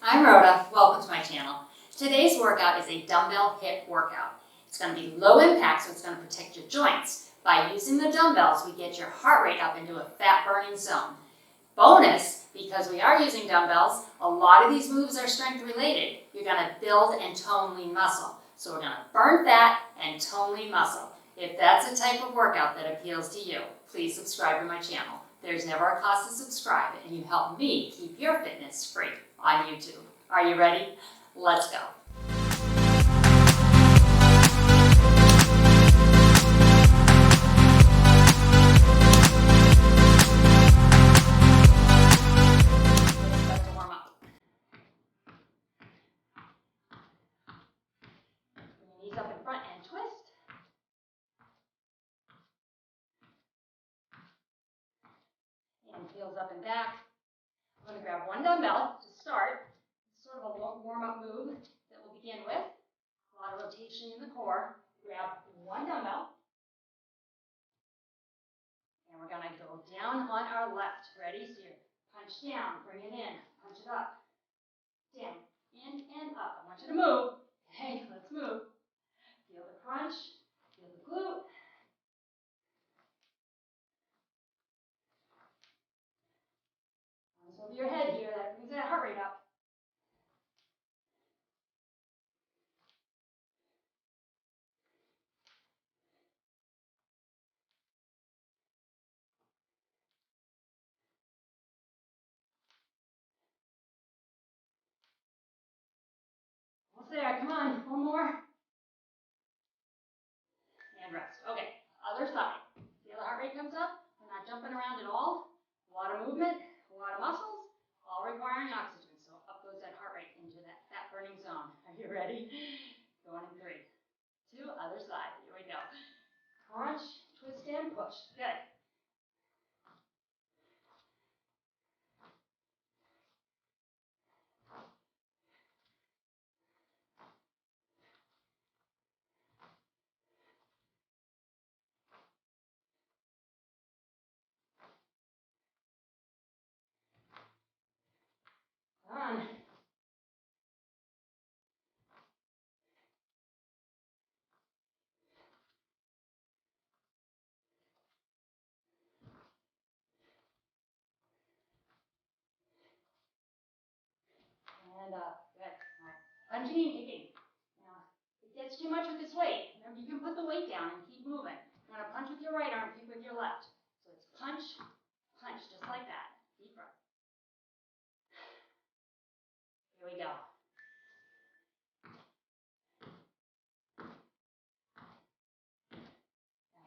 I'm Rhoda, welcome to my channel. Today's workout is a dumbbell HIIT workout. It's going to be low impact, so it's going to protect your joints. By using the dumbbells, we get your heart rate up into a fat burning zone. Bonus, because we are using dumbbells, a lot of these moves are strength related. You're going to build and tone lean muscle. So we're going to burn fat and tone lean muscle. If that's a type of workout that appeals to you, please subscribe to my channel. There's never a cost to subscribe, and you help me keep your fitness free on YouTube. Are you ready? Let's go. Let's start to warm up. Bring your knees up in front and twist. And heels up and back. I'm going to grab one dumbbell to start. It's sort of a warm-up move that we'll begin with. A lot of rotation in the core. Grab one dumbbell. And we're going to go down on our left. Ready? So you punch down, bring it in, punch it up. Down, in, and up. I want you to move. Okay, let's move. Feel the crunch. Feel the glute. Arms over your head here. That brings that heart rate up. Almost there. Come on. One more. And rest. Okay. Other side. See how the heart rate comes up? We're not jumping around at all. A lot of movement. A lot of muscles. All requiring oxygen. So up goes that heart rate into that fat burning zone. Are you ready? Going in 3, 2, other side. Here we go. Crunch, twist, and push. Good. Come on. And up. Good. Punching and kicking. Now, if it gets too much with this weight, remember you can put the weight down and keep moving. You want to punch with your right arm, kick with your left. So it's punch, punch, just like that. Deep breath. Here we go.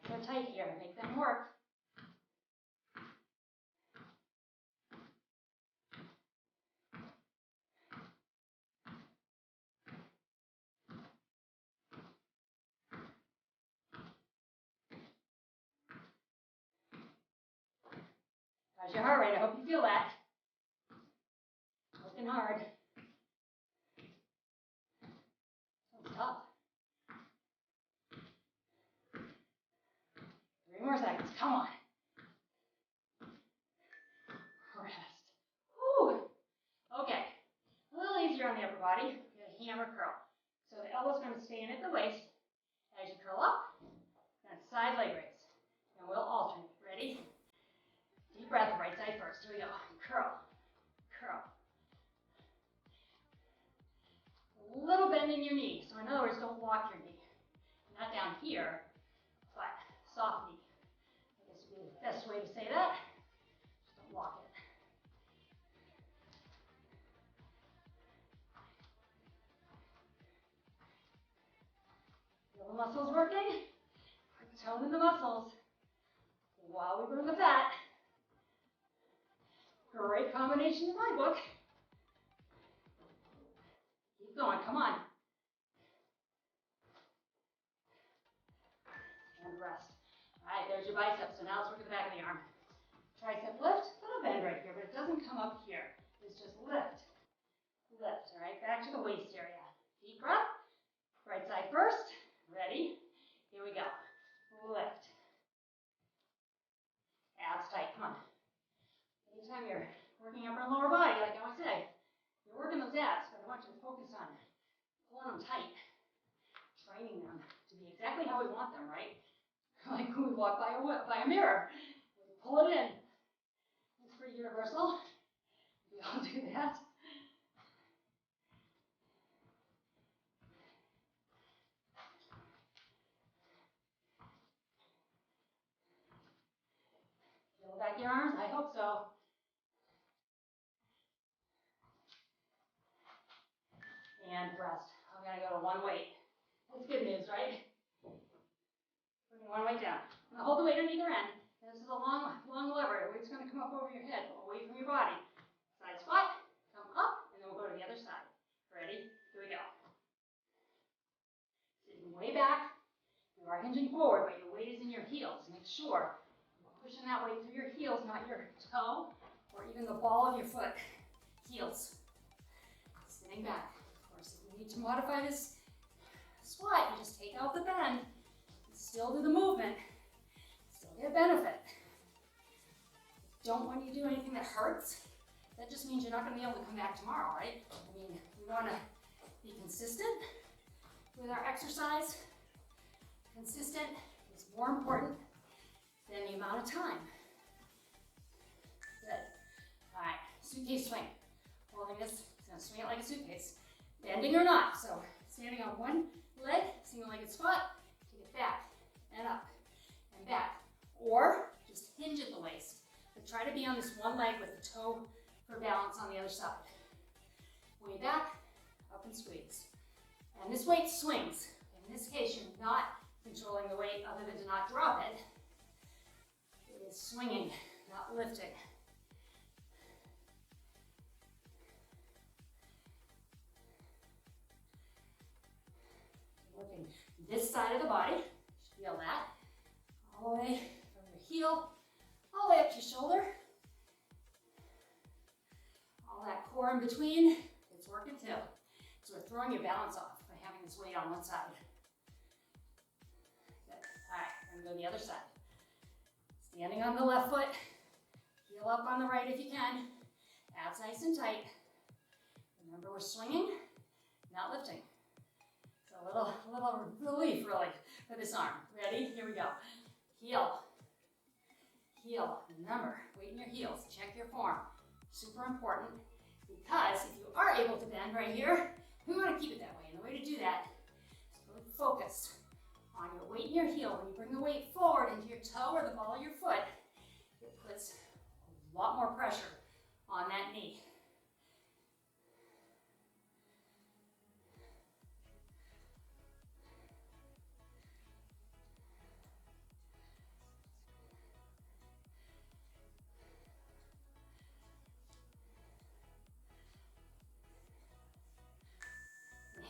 So tight here. Make them work. How's your heart rate? I hope you feel that. Working hard. That's tough. 3 more seconds. Come on. Rest. Whew. Okay. A little easier on the upper body. Get a hammer curl. So the elbow's going to stay in at the waist. As you curl up, and side leg raise. And we'll alternate. Ready? Deep breath, right side first. Here we go. Curl. Curl. A little bend in your knee. So in other words, don't lock your knee. Not down here, but soft knee. I guess would be the best way to say that. Just don't lock it. Feel the muscles working? Toning the muscles while we burn the fat. Great combination in my book. Keep going, come on. And rest. All right, there's your bicep. So now let's work at the back of the arm. Tricep lift, little bend right here, but it doesn't come up here. It's just lift. Lift, all right, back to the waist area. Deep breath. Right side first. Ready? Here we go. Lift. Abs tight, come on. Anytime you're working upper and lower body, like I always say, you're working those abs. walk by a mirror. Pull it in. It's pretty universal. We all do that. Feel back your arms? I hope so. And rest. I'm going to go to one weight. That's good news, right? Putting one weight down. I'm going to hold the weight on either end. This is a long lever. The weight's going to come up over your head, away from your body. Side squat, come up, and then we'll go to the other side. Ready? Here we go. Sitting way back. You are hinging forward, but your weight is in your heels. Make sure you're pushing that weight through your heels, not your toe, or even the ball of your foot. Heels. Sitting back. Of course, if you need to modify this squat, you just take out the bend, and still do the movement, still get benefit. Don't want you to do anything that hurts. That just means you're not going to be able to come back tomorrow, right? I mean, we want to be consistent with our exercise. Consistent is more important than the amount of time. Good. All right, suitcase swing. Holding this, it's going to swing it like a suitcase. Bending or not. So standing on one leg, single-legged squat, take it back and up and back. Or just hinge at the waist. But try to be on this one leg with the toe for balance on the other side. Way back, up and squeeze. And this weight swings. In this case, you're not controlling the weight other than to not drop it. It is swinging, not lifting. Working this side of the body. Feel that. All the way from your heel, all the way up to your shoulder. All that core in between, it's working too. So we're throwing your balance off by having this weight on one side. Good. All right, we're gonna go the other side. Standing on the left foot, heel up on the right if you can. Abs nice and tight. Remember, we're swinging, not lifting. So a little relief really for this arm. Ready? Here we go. Heel. Heel. Remember, weight in your heels. Check your form. Super important, because if you are able to bend right here, we want to keep it that way. And the way to do that is really focus on your weight in your heel. When you bring the weight forward into your toe or the ball of your foot, it puts a lot more pressure on that knee.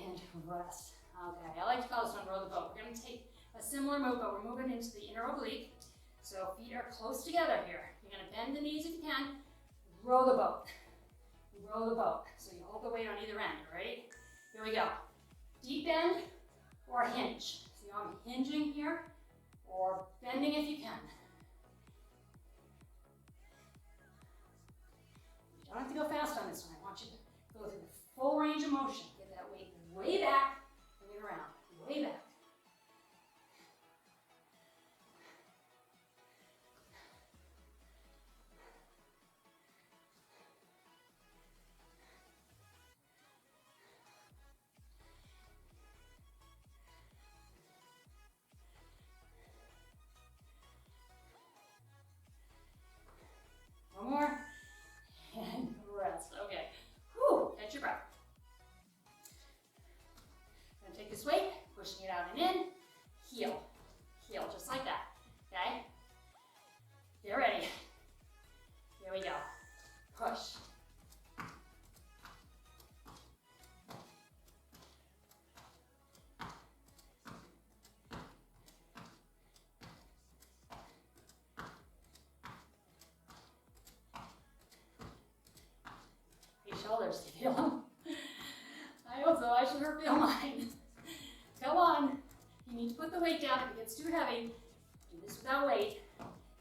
And rest. Okay, I like to call this one row the boat. We're going to take a similar move, but we're moving into the inner oblique. So feet are close together here. You're going to bend the knees if you can. Row the boat. Row the boat. So you hold the weight on either end, right? Here we go. Deep bend or hinge. So you want to be hinging here or bending if you can. You don't have to go fast on this one. I want you to go through the full range of motion. Get that weight way back, bring it around, way back. One more, and rest. Okay, whew, catch your breath. Gonna take this weight, pushing it out and in, heel, heel, just like that, okay? Get ready. Here we go. Push. Your shoulders, do you feel them? I hope so, I sure feel mine. Come on. You need to put the weight down. If it gets too heavy, do this without weight.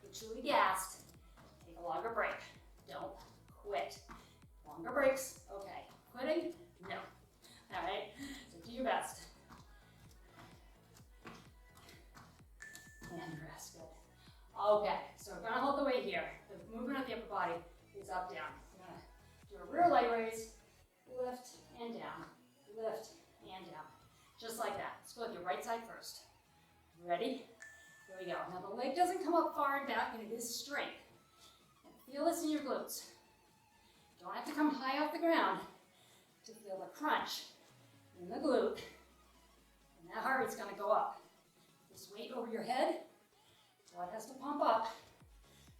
Get truly gassed. Take a longer break. Don't quit. Longer breaks, okay. Quitting? No. All right, so do your best. And rest, good. Okay, so we're gonna hold the weight here. The movement of the upper body is up, down. We're gonna do a rear leg raise, lift and down, lift and down. Just like that. Let's go with your right side first. Ready? Here we go. Now the leg doesn't come up far and back, and it is straight. And feel this in your glutes. Don't have to come high off the ground to feel the crunch in the glute. And that heart rate's gonna go up. This weight over your head, blood has to pump up.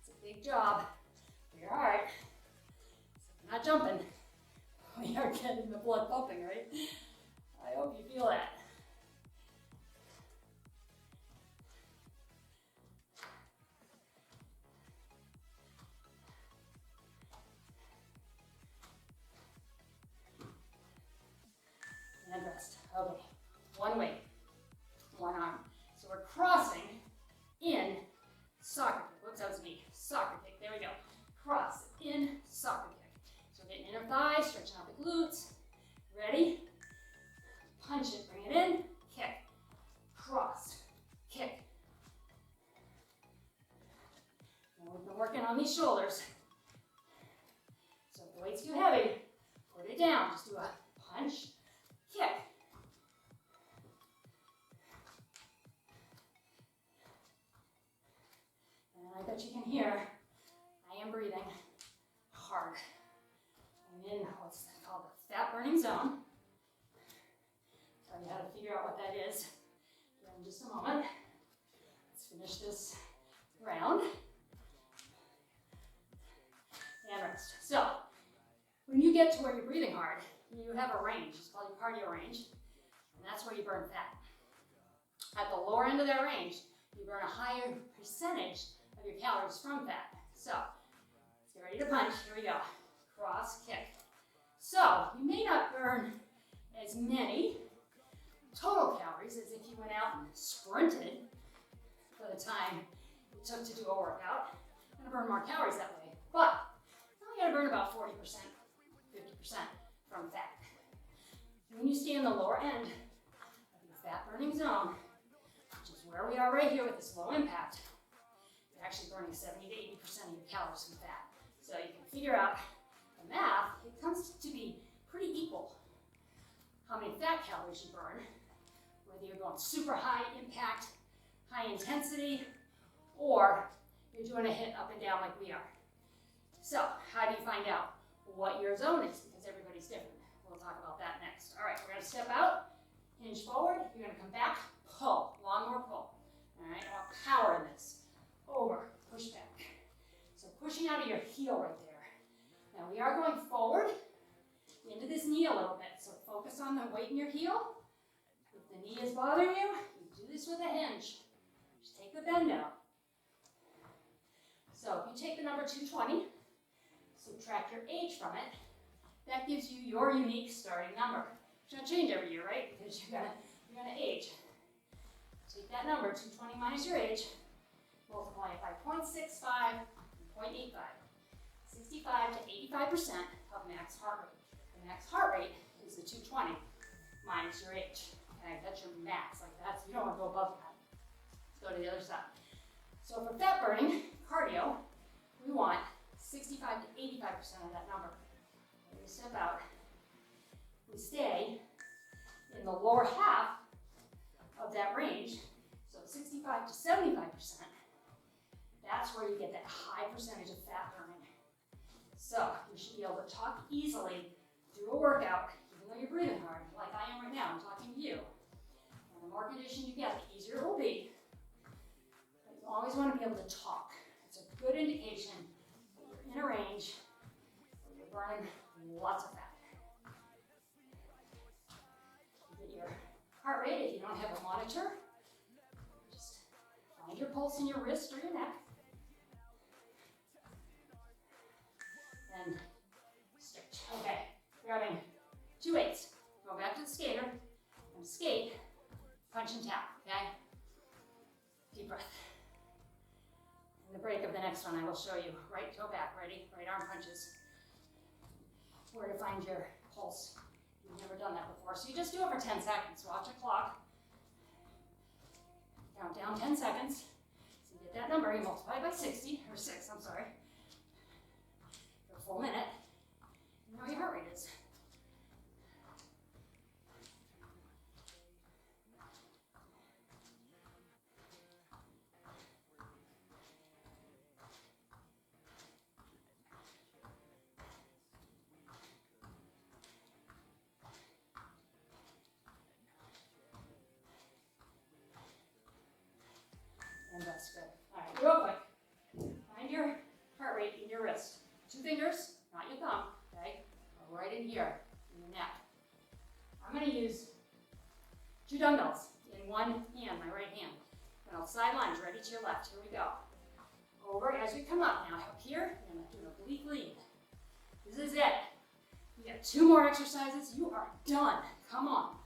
It's a big job for your heart. So if you're not jumping, we are getting the blood pumping, right? I hope you feel that. And rest. Okay, one weight, one arm. So we're crossing in soccer kick. Whoops, that was me. Soccer kick. There we go. Cross in soccer kick. So we're getting inner thigh, stretching out the glutes. Ready? Punch it, bring it in, kick, cross, kick. Now we've been working on these shoulders. So if the weight's too heavy, put it down. Just do a punch, kick. And I bet you can hear, I am breathing hard. I'm in what's called the fat burning zone. Tell you how to figure out what that is here in just a moment. Let's finish this round. And rest. So, when you get to where you're breathing hard, you have a range. It's called your cardio range. And that's where you burn fat. At the lower end of that range, you burn a higher percentage of your calories from fat. So, let's get ready to punch. Here we go. Cross, kick. So, you may not burn as many total calories as if you went out and sprinted for the time it took to do a workout. You're gonna burn more calories that way, but you only gotta burn about 40%, 50% from fat. When you stay in the lower end of your fat burning zone, which is where we are right here with this low impact, you're actually burning 70 to 80% of your calories from fat. So you can figure out the math, it comes to be pretty equal how many fat calories you burn, whether you're going super high impact, high intensity, or you're doing a hit up and down like we are. So how do you find out what your zone is? Because everybody's different. We'll talk about that next. All right, we're gonna step out, hinge forward, you're gonna come back, pull, lawnmower pull. All right, I want power in this. Over, push back. So pushing out of your heel right there. Now we are going forward into this knee a little bit, so focus on the weight in your heel. If the knee is bothering you, you do this with a hinge. Just take the bend out. So if you take the number 220, subtract your age from it, that gives you your unique starting number. It's gonna change every year, right? Because you're gonna age. Take that number, 220 minus your age, multiply it by 0.65 and 0.85. 65 to 85% of max heart rate. The max heart rate is the 220 minus your age. Okay, that's your max, like that, so you don't want to go above that. Let's go to the other side. So for fat burning, cardio, we want 65 to 85% of that number. When we step out, we stay in the lower half of that range, so 65 to 75%, that's where you get that high percentage of fat burning. So you should be able to talk easily through a workout, even though you're breathing hard, like I am right now, I'm talking to you. And the more conditioned you get, the easier it will be. But you always want to be able to talk. It's a good indication that you're in a range where you're burning lots of fat. You get your heart rate if you don't have a monitor. Just find your pulse in your wrist or your neck. And stretch. Okay, grabbing 2 weights. Go back to the skater and skate, punch and tap, okay? Deep breath. In the break of the next one, I will show you right toe back, ready? Right arm punches. Where to find your pulse. You've never done that before, so you just do it for 10 seconds. Watch a clock. Count down 10 seconds. So you Get that number, you multiply it by 60, or 6, I'm sorry, for a full minute. You know what your heart rate is. And that's good. All right, real quick. Find your heart rate in your wrist. 2 fingers, not your thumb, okay? Right in here, in the neck. I'm gonna use 2 dumbbells in one hand, my right hand. And I'll side lunge ready to your left. Here we go. Over as we come up. Now up here, I'm gonna do an oblique lean. This is it. You got 2 more exercises, you are done. Come on.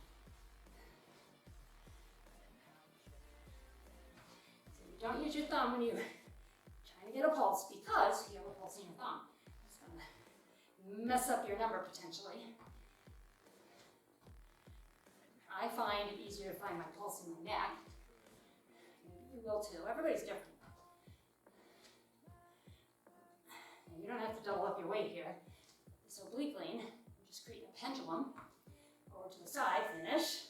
Don't use your thumb when you're trying to get a pulse because you have a pulse in your thumb. It's going to mess up your number potentially. I find it easier to find my pulse in my neck. You will too. Everybody's different. And you don't have to double up your weight here. This oblique lean, you just create a pendulum over to the side, finish.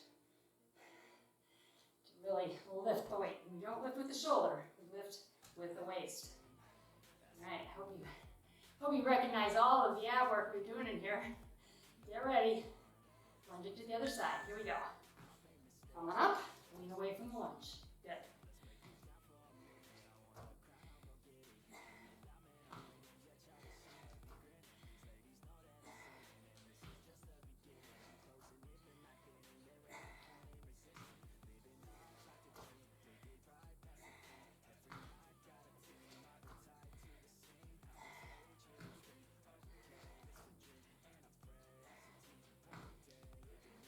Really lift the weight. You don't lift with the shoulder, you lift with the waist. All right, hope you recognize all of the ab work we're doing in here. Get ready. Lunge it to the other side. Here we go. Coming up, lean away from the lunge. Good.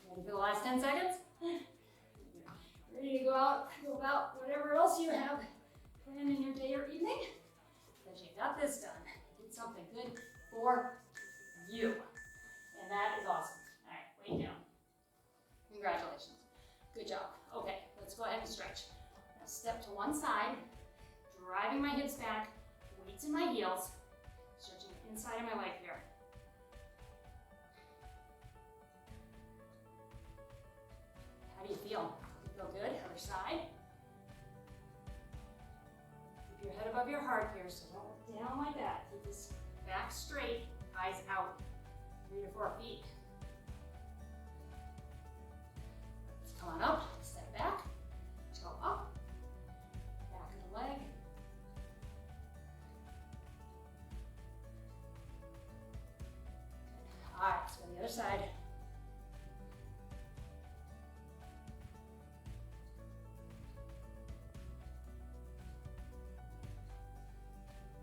Ready for the last 10 seconds? Ready to go about whatever else you have planned in your day or evening? Because you got this done. You did something good for you. And that is awesome. All right, weight down. Congratulations. Good job. Okay, let's go ahead and stretch. Now step to one side, driving my hips back, weights in my heels, stretching the inside of my leg here. How do you feel? You feel good? Other side. Keep your head above your heart here, so don't look down like that. Keep this back straight, eyes out, 3 to 4 feet. Come on up, step back, toe up, back of the leg. All right, let's go to the other side.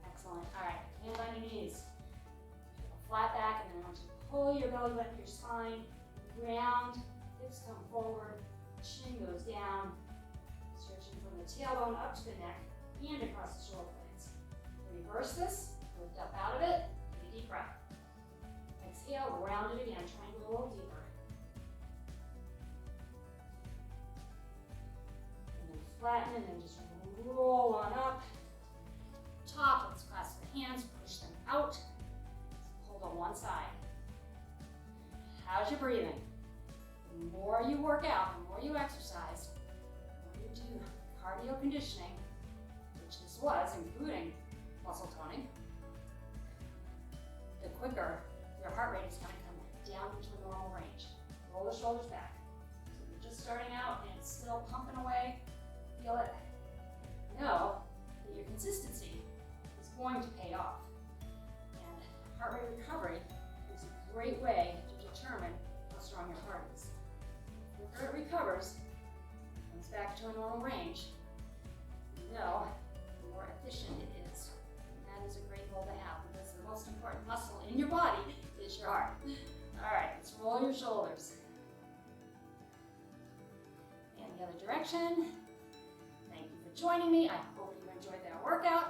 Excellent. All right, hands on your knees. Flat back, and then I want you to pull your belly button to your spine, round, hips come forward, chin goes down, stretching from the tailbone up to the neck and across the shoulder blades. Reverse this, lift up out of it, take a deep breath. Exhale, round it again, try and go a little deeper. And then flatten, and then just roll on up. Top, let's clasp the hands, push them out. Hold on one side. How's your breathing? The more you work out, the more you exercise, the more you do cardio conditioning, which this was, including muscle toning, the quicker your heart rate is going to come down into a normal range. Roll the shoulders back. So if you're just starting out and it's still pumping away, feel it. Know that your consistency is going to pay off. And heart rate recovery is a great way to determine how strong your heart is. The quicker it recovers, comes back to a normal range, you know the more efficient it is. And that is a great goal to have because the most important muscle in your body is your heart. All right, let's roll your shoulders. And the other direction. Thank you for joining me. I hope you enjoyed that workout.